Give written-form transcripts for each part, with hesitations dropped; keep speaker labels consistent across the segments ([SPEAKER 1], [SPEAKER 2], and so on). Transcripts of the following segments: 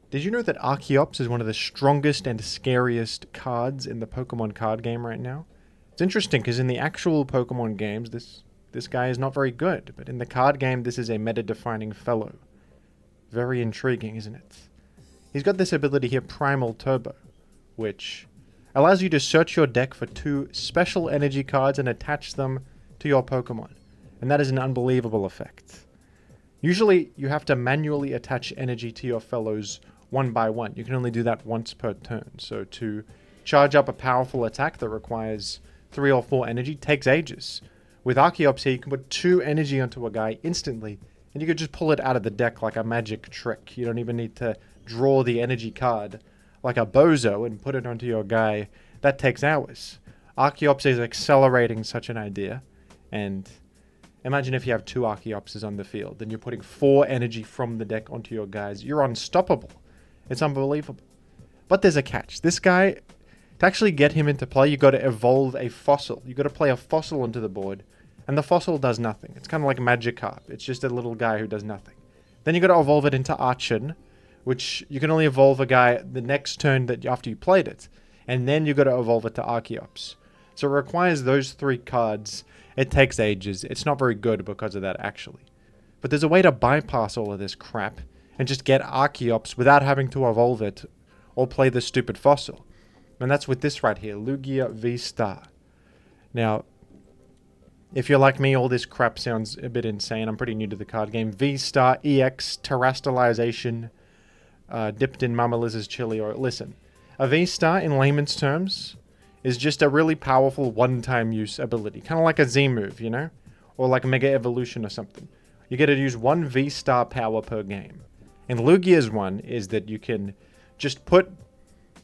[SPEAKER 1] Did you know that Archeops is one of the strongest and scariest cards in the Pokemon card game right now? It's interesting because in the actual Pokemon games, this guy is not very good, but in the card game, this is a meta-defining fellow. Very intriguing, isn't it? He's got this ability here, Primal Turbo, which allows you to search your deck for 2 special energy cards and attach them to your Pokemon. And that is an unbelievable effect. Usually, you have to manually attach energy to your fellows one by one. You can only do that once per turn. So to charge up a powerful attack that requires 3 or 4 energy takes ages. With Archeops here, you can put 2 energy onto a guy instantly, and you could just pull it out of the deck like a magic trick. You don't even need to draw the energy card like a bozo and put it onto your guy. That takes hours. Archeops is accelerating such an idea, and imagine if you have 2 Archeopses on the field, then you're putting 4 energy from the deck onto your guys. You're unstoppable. It's unbelievable. But there's a catch. This guy, to actually get him into play, you got to evolve a fossil. You got to play a fossil onto the board, and the fossil does nothing. It's kind of like Magikarp. It's just a little guy who does nothing. Then you got to evolve it into Archon, which you can only evolve a guy the next turn that after you played it, and then you got to evolve it to Archeops. So it requires those 3 cards. It takes ages. It's not very good because of that, actually. But there's a way to bypass all of this crap and just get Archeops without having to evolve it or play the stupid fossil. And that's with this right here, Lugia VSTAR. Now, if you're like me, all this crap sounds a bit insane. I'm pretty new to the card game. VSTAR EX, terrestrialization, dipped in Mama Liz's chili. Or listen, a VSTAR in layman's terms is just a really powerful one-time use ability. Kind of like a Z move, you know? Or like Mega Evolution or something. You get to use 1 V-Star power per game. And Lugia's one is that you can just put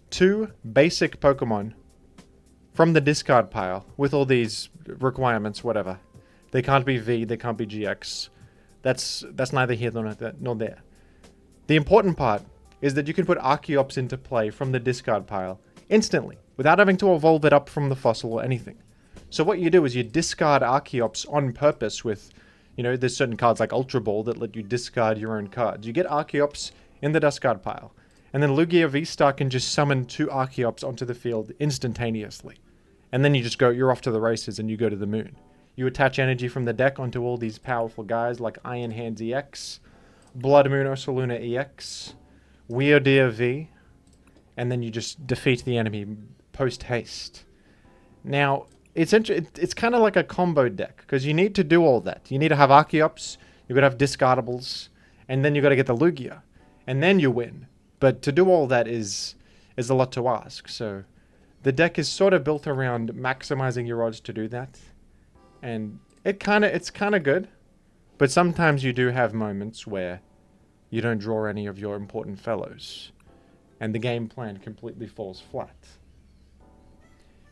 [SPEAKER 1] 2 basic Pokemon from the discard pile with all these requirements, whatever. They can't be V, they can't be GX. That's neither here nor there. The important part is that you can put Archeops into play from the discard pile instantly, without having to evolve it up from the fossil or anything. So what you do is you discard Archeops on purpose with, you know, there's certain cards like Ultra Ball that let you discard your own cards. You get Archeops in the discard pile, and then Lugia V-Star can just summon 2 Archeops onto the field instantaneously. And then you just go, you're off to the races and you go to the moon. You attach energy from the deck onto all these powerful guys like Iron Hands EX, Blood Moon Ursaluna EX, Weirdeer V, and then you just defeat the enemy post-haste. Now, it's kind of like a combo deck, because you need to do all that. You need to have Archeops, you've got to have discardables, and then you've got to get the Lugia. And then you win. But to do all that is a lot to ask, so the deck is sort of built around maximizing your odds to do that. And it's kind of good, but sometimes you do have moments where you don't draw any of your important fellows, and the game plan completely falls flat.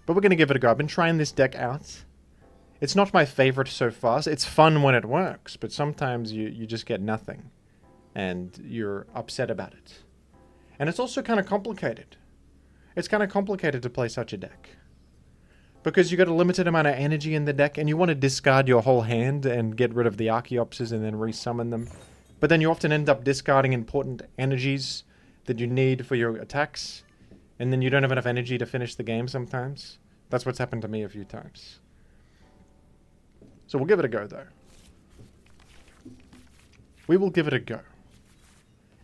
[SPEAKER 1] But we're going to give it a go. I've been trying this deck out. It's not my favorite so far. It's fun when it works, but sometimes you just get nothing, and you're upset about it. And it's also kind of complicated. It's kind of complicated to play such a deck, because you got a limited amount of energy in the deck, and you want to discard your whole hand and get rid of the Archeopses and then resummon them. But then you often end up discarding important energies that you need for your attacks, and then you don't have enough energy to finish the game sometimes. That's what's happened to me a few times. So we'll give it a go, though. We will give it a go.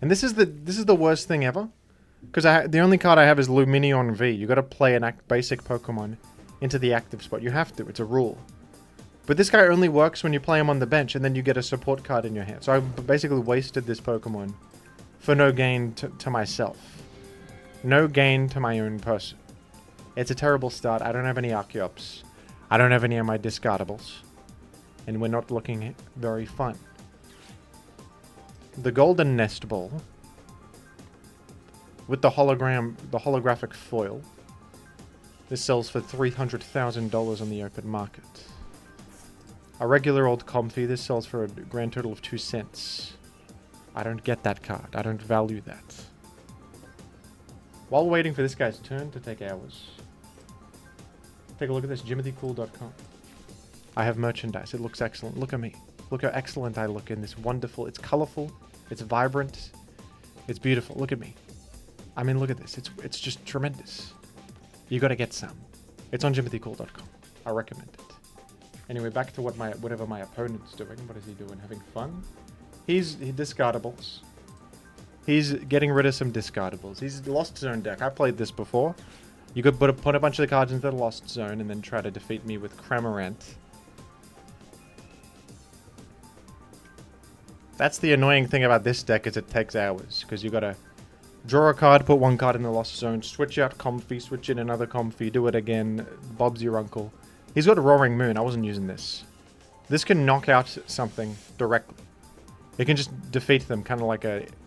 [SPEAKER 1] And this is the worst thing ever, because the only card I have is Lumineon V. You got to play an basic Pokemon into the active spot. You have to. It's a rule. But this guy only works when you play him on the bench, and then you get a support card in your hand. So I basically wasted this Pokemon for no gain to myself. No gain to my own person. It's a terrible start. I don't have any Archeops. I don't have any of my discardables. And we're not looking very fun. The Golden Nest Ball, with the holographic foil. This sells for $300,000 on the open market. A regular old Comfy, this sells for a grand total of 2 cents. I don't get that card. I don't value that. While waiting for this guy's turn to take hours, take a look at this, jimothycool.com. I have merchandise. It looks excellent. Look at me. Look how excellent I look in this wonderful... It's colorful. It's vibrant. It's beautiful. Look at me. I mean, look at this. It's just tremendous. You got to get some. It's on jimothycool.com. I recommend it. Anyway, back to whatever my opponent's doing. What is he doing? Having fun? He discardables. He's getting rid of some discardables. He's Lost Zone deck. I've played this before. You could put a bunch of the cards into the Lost Zone and then try to defeat me with Cramorant. That's the annoying thing about this deck, is it takes hours. Because you gotta draw a card, put one card in the Lost Zone, switch out Comfy, switch in another Comfy, do it again. Bob's your uncle. He's got a Roaring Moon. I wasn't using this. This can knock out something directly. It can just defeat them, kind of like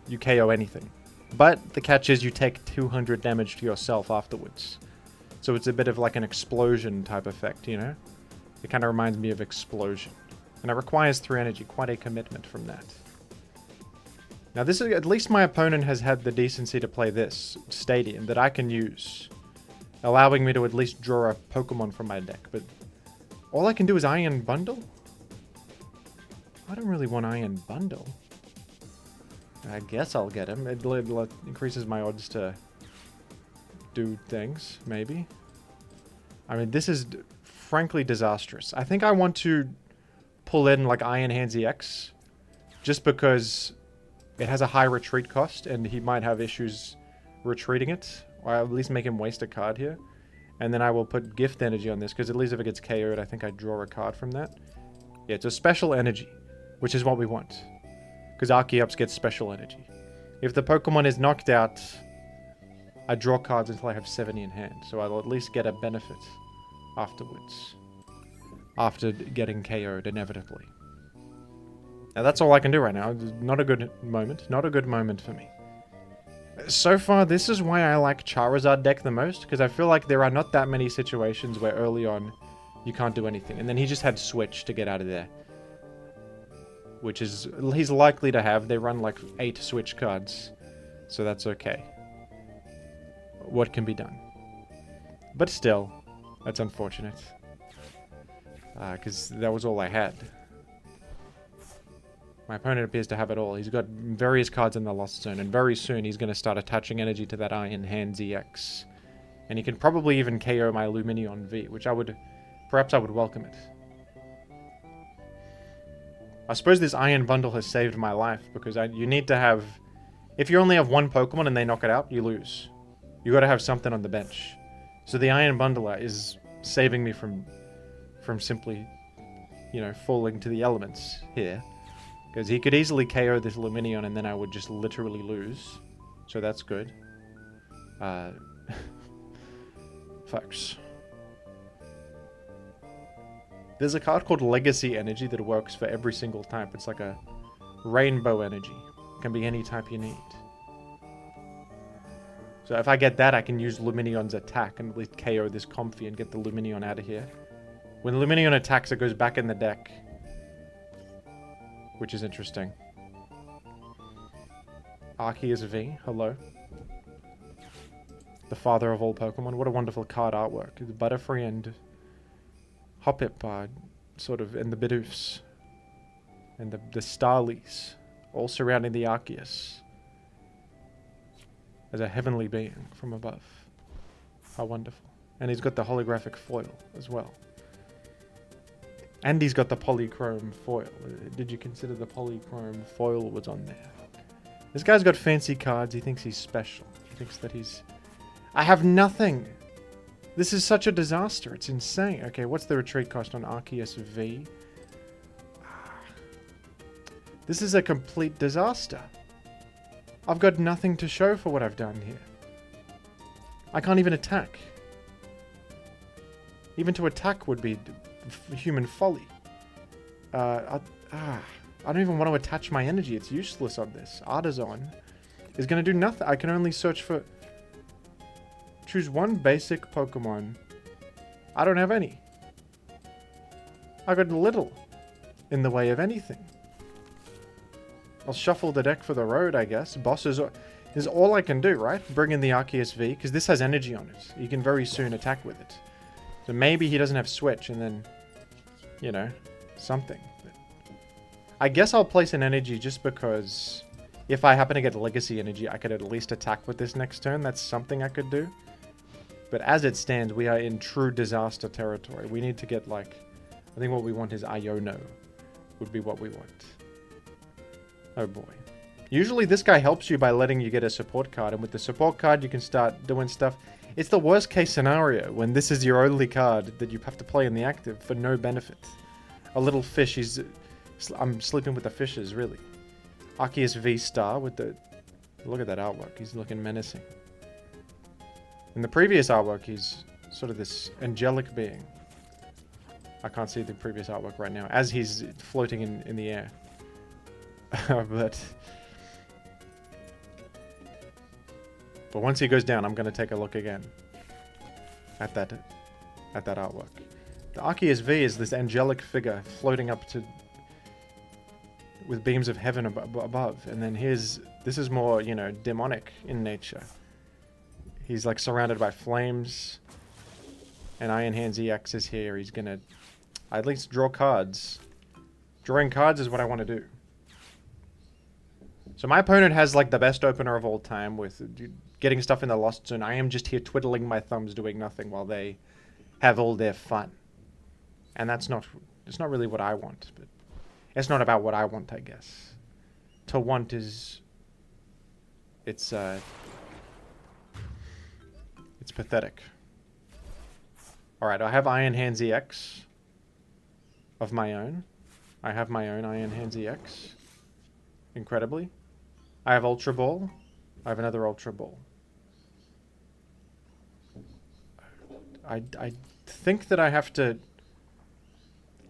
[SPEAKER 1] you KO anything. But the catch is you take 200 damage to yourself afterwards. So it's a bit of like an explosion type effect, you know? It kind of reminds me of Explosion. And it requires 3 energy, quite a commitment from that. Now this is, at least my opponent has had the decency to play this Stadium that I can use. Allowing me to at least draw a Pokemon from my deck. But all I can do is Iron Bundle? I don't really want Iron Bundle. I guess I'll get him. It increases my odds to do things, maybe. I mean, this is frankly disastrous. I think I want to pull in like Iron Hands EX. Just because it has a high retreat cost and he might have issues retreating it. Or at least make him waste a card here. And then I will put Gift Energy on this, because at least if it gets KO'd, I think I draw a card from that. Yeah, it's a special energy, which is what we want. Because Archeops gets special energy. If the Pokemon is knocked out, I draw cards until I have 70 in hand. So I'll at least get a benefit afterwards. After getting KO'd inevitably. Now that's all I can do right now. Not a good moment. Not a good moment for me. So far, this is why I like Charizard deck the most, because I feel like there are not that many situations where early on you can't do anything. And then he just had Switch to get out of there. Which is, he's likely to have. They run like 8 Switch cards. So that's okay. What can be done? But still, that's unfortunate. Because that was all I had. My opponent appears to have it all. He's got various cards in the Lost Zone, and very soon he's going to start attaching energy to that Iron Hands EX. And he can probably even KO my Lumineon V, which perhaps I would welcome it. I suppose this Iron Bundle has saved my life, because you need to have... If you only have one Pokemon and they knock it out, you lose. You got to have something on the bench. So the Iron Bundler is saving me from simply, you know, falling to the elements here. Because he could easily KO this Lumineon and then I would just literally lose. So that's good. Folks. There's a card called Legacy Energy that works for every single type. It's like a rainbow energy. It can be any type you need. So if I get that, I can use Lumineon's attack and at least KO this Comfy and get the Lumineon out of here. When Lumineon attacks, it goes back in the deck. Which is interesting. Arceus V, hello. The father of all Pokemon. What a wonderful card artwork. The Butterfree and Hoppip are sort of in the Bidoofs. And the Starlies. All surrounding the Arceus. As a heavenly being from above. How wonderful. And he's got the holographic foil as well. And he's got the polychrome foil. Did you consider the polychrome foil was on there? This guy's got fancy cards. He thinks he's special. He thinks that he's... I have nothing! This is such a disaster. It's insane. Okay, what's the retreat cost on Arceus V? This is a complete disaster. I've got nothing to show for what I've done here. I can't even attack. Even to attack would be human folly. I don't even want to attach my energy. It's useless on this. Artisan is going to do nothing. I can only search for... Choose one basic Pokemon. I don't have any. I got little in the way of anything. I'll shuffle the deck for the road, I guess. Boss is all I can do, right? Bring in the Arceus V, because this has energy on it. You can very soon attack with it. So maybe he doesn't have Switch, and then, you know, something. But I guess I'll place an energy just because If I happen to get Legacy Energy, I could at least attack with this next turn. That's something I could do. But as it stands, we are in true disaster territory. We need to get, like... I think what we want is Iono. Would be what we want. Oh boy. Usually this guy helps you by letting you get a support card. And with the support card, you can start doing stuff. It's the worst case scenario when this is your only card that you have to play in the active for no benefit. A little fish, I'm sleeping with the fishes, really. Archeops VSTAR with the... Look at that artwork. He's looking menacing. In the previous artwork, he's sort of this angelic being. I can't see the previous artwork right now, as he's floating in the air. But once he goes down, I'm going to take a look again at that artwork. The Archeops V is this angelic figure floating up to with beams of heaven above, and then this is more, you know, demonic in nature. He's like surrounded by flames, and Iron Hands EX is here. He's gonna at least draw cards. Drawing cards is what I want to do. So my opponent has like the best opener of all time with getting stuff in the Lost Zone. I am just here twiddling my thumbs doing nothing while they have all their fun. And it's not really what I want, but it's not about what I want, I guess. To want is it's pathetic. Alright, I have Iron Hands EX of my own. I have my own Iron Hands EX. Incredibly. I have Ultra Ball. I have another Ultra Ball. I think that I have to...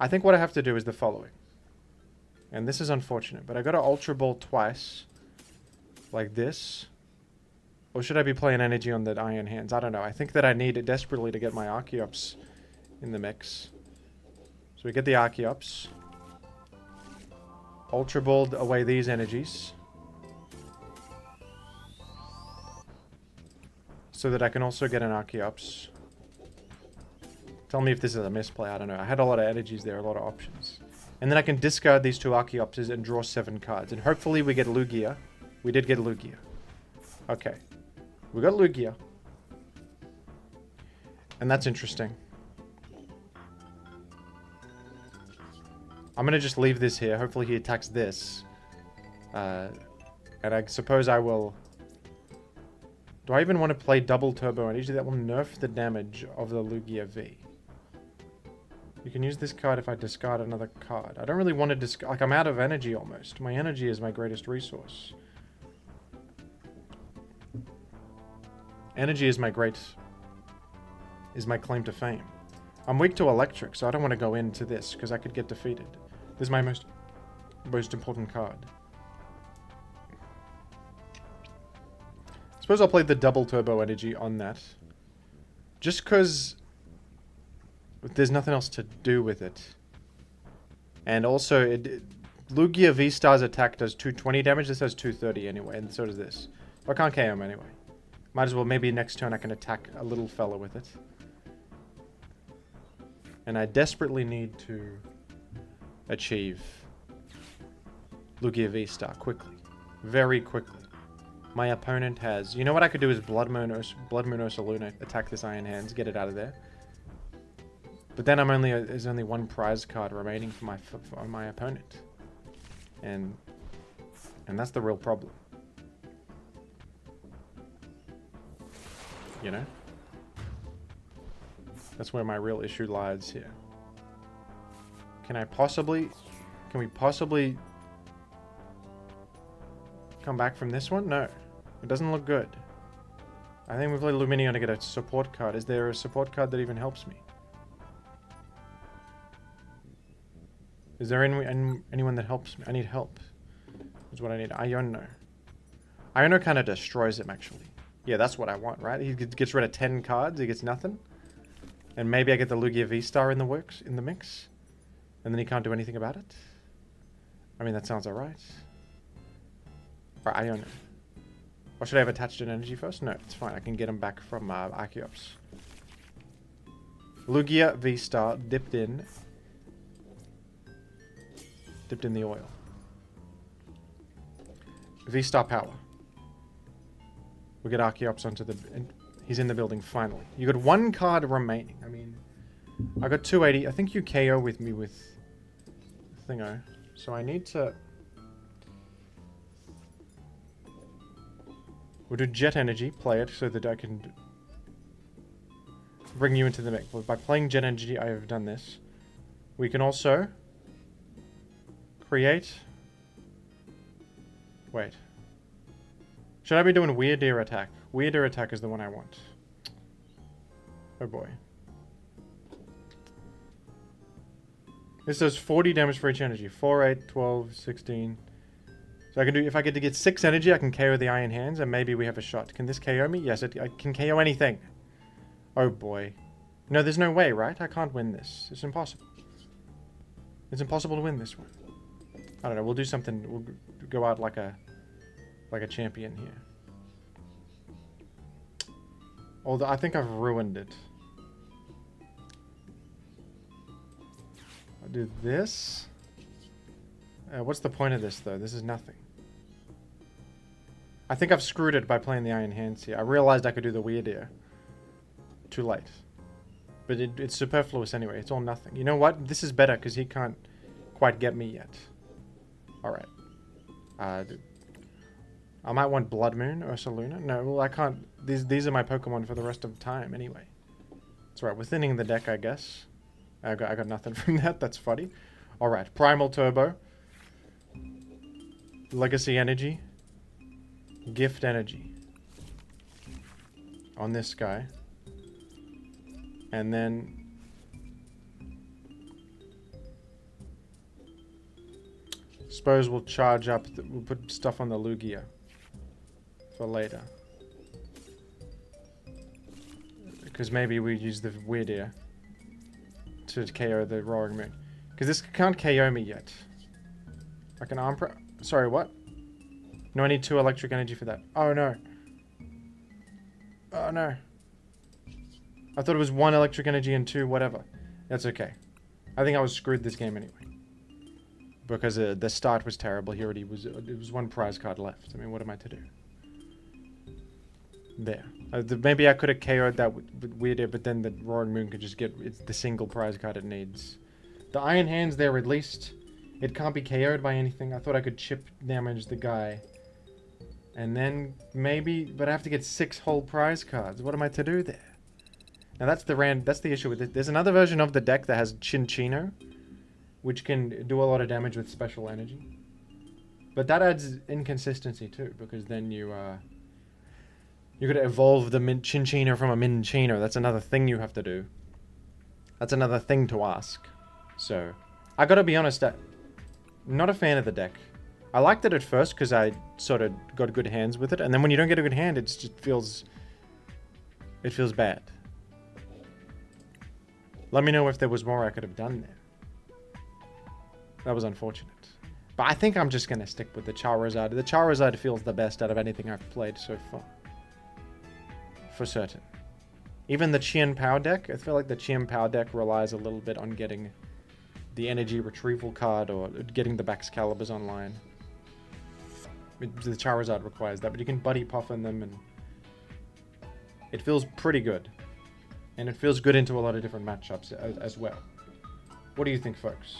[SPEAKER 1] I think what I have to do is the following. And this is unfortunate, but I got to Ultra Ball twice. Like this. Or should I be playing energy on the Iron Hands? I don't know. I think that I need it desperately to get my Archeops in the mix. So we get the Archeops. Ultra Balled away these energies. So that I can also get an Archeops. Tell me if this is a misplay, I don't know. I had a lot of energies there, a lot of options. And then I can discard these two Archeopses and draw 7 cards. And hopefully we get Lugia. We did get Lugia. Okay. We got Lugia. And that's interesting. I'm going to just leave this here. Hopefully he attacks this. And I suppose I will... Do I even want to play double turbo energy? That will nerf the damage of the Lugia V. You can use this card if I discard another card. I don't really want to discard... Like, I'm out of energy almost. My energy is my greatest resource. Energy is my claim to fame. I'm weak to electric, so I don't want to go into this, because I could get defeated. This is my most important card. I suppose I'll play the double turbo energy on that. Just because there's nothing else to do with it. And also, Lugia VSTAR's attack does 220 damage. This has 230 anyway, and so does this. I can't KO him anyway. Might as well, maybe next turn I can attack a little fella with it. And I desperately need to achieve Lugia VSTAR quickly. Very quickly. My opponent has... You know what I could do is Blood Moon Ursa Luna, attack this Iron Hands, get it out of there. But then there's only one prize card remaining for my opponent. And that's the real problem. You know? That's where my real issue lies here. Can we possibly come back from this one? No. It doesn't look good. I think we played Luminion to get a support card. Is there a support card that even helps me? Is there anyone that helps me? I need help. That's what I need. Iono. Iono kind of destroys him, actually. Yeah, that's what I want, right? He gets rid of 10 cards. He gets nothing. And maybe I get the Lugia VSTAR in the mix. And then he can't do anything about it. I mean, that sounds alright. Or Iono. Or should I have attached an energy first? No, it's fine. I can get him back from Archeops. Lugia VSTAR dipped in the oil. V-Star power. We get Archeops onto the... He's in the building, finally. You got 1 card remaining. I mean, I got 280. I think you KO with me with Thingo. So I need to... We'll do Jet Energy, play it, so that I can bring you into the mix. By playing Jet Energy, I have done this. We can also create... Wait. Should I be doing Weird Ear Attack? Weird Ear Attack is the one I want. Oh boy. This does 40 damage for each energy. 4, 8, 12, 16... So I can do, if I get to get 6 energy, I can KO the Iron Hands, and maybe we have a shot. Can this KO me? Yes, I can KO anything. Oh boy. No, there's no way, right? I can't win this. It's impossible. It's impossible to win this one. I don't know, we'll do something, we'll go out like a champion here. Although, I think I've ruined it. I'll do this. What's the point of this, though? This is nothing. I think I've screwed it by playing the Iron Hands here. I realized I could do the Weird Ear. Too late. But it's superfluous anyway. It's all nothing. You know what? This is better, because he can't quite get me yet. Alright. I might want Blood Moon or Ursaluna. No, well, I can't. These are my Pokemon for the rest of time, anyway. That's right. We're thinning the deck, I guess. I got nothing from that. That's funny. Alright. Primal Turbo. Legacy Energy. Gift Energy. On this guy. And then... Suppose we'll charge up... We'll put stuff on the Lugia. For later. Because maybe we use the Weird Ear. To KO the Roaring Moon. Because this can't KO me yet. I can arm... Sorry, what? No, I need 2 electric energy for that. Oh, no. Oh, no. I thought it was 1 electric energy and 2 whatever. That's okay. I think I was screwed this game anyway. Because the start was terrible. He already was... It was 1 prize card left. I mean, what am I to do? There. Maybe I could have KO'd that with Weird Ear, but then the Roaring Moon could just get... It's the single prize card it needs. The Iron Hands there, at least... It can't be KO'd by anything. I thought I could chip damage the guy. And then maybe... But I have to get 6 whole prize cards. What am I to do there? Now that's the issue with it. There's another version of the deck that has Chinchino. Which can do a lot of damage with special energy. But that adds inconsistency too. Because then you gotta evolve the Chinchino from a Minchino. That's another thing you have to do. That's another thing to ask. So... I gotta be honest... Not a fan of the deck. I liked it at first because I sort of got good hands with it, and then when you don't get a good hand, it just feels... It feels bad. Let me know if there was more I could have done there. That was unfortunate. But I think I'm just going to stick with the Charizard. The Charizard feels the best out of anything I've played so far. For certain. Even the Chien Pao deck, I feel like the Chien Pao deck relies a little bit on getting... the energy retrieval card or getting the Baxcaliburs online. The Charizard requires that, but you can buddy puffin them and it feels pretty good. And it feels good into a lot of different matchups as well. What do you think, folks?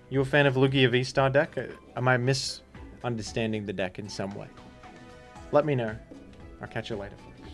[SPEAKER 1] You a fan of Lugia VSTAR deck? Am I misunderstanding the deck in some way? Let me know. I'll catch you later, folks.